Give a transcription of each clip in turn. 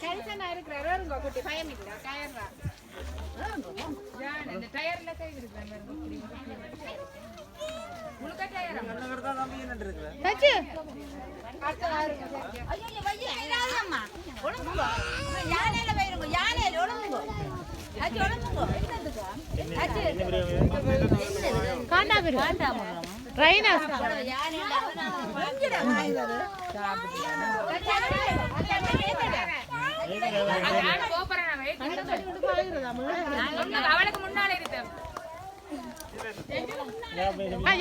கரிசனா இருக்கிறாரு உங்க குட்டி பயம் இல்ல டயர்ரா இந்த டயர்ல கை இருக்குறாங்க முழுக்க டயர் அங்க தம்பி என்ன இருக்குற சச்சு அடுத்த ஐயோ வைய இல்லாதம்மா ஒழுங்குங்க யானையில வைருங்க யானையில ஒழுங்குங்க அச்சு ஒழுங்குங்க அச்சு காண்டா பேரு காண்டாமா ரைனஸ் யானையில கொஞ்சிட வாங்குறது நான் கோபறேன் அவளுக்கு முன்னால இருக்கு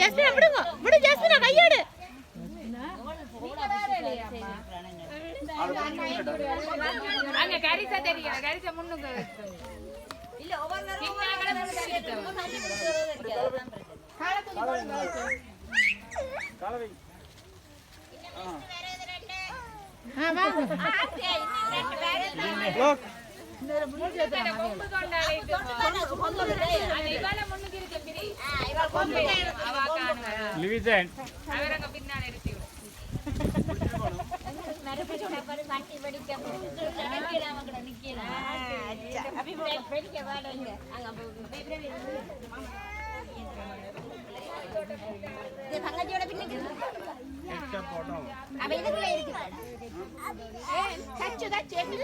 ஜஸ்மினா விடுங்க விடு ஜஸ்மினா கையோடு அங்க கரிசா தெரியும் கரிசா முன்னுக்கு இல்ல ஒவ்வொரு காலவை தங்கச்சியோட பின்னுக்கு அவ இதுக்குள்ள இருக்கு சச்சு சச்சு எப்படி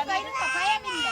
பயம் இல்ல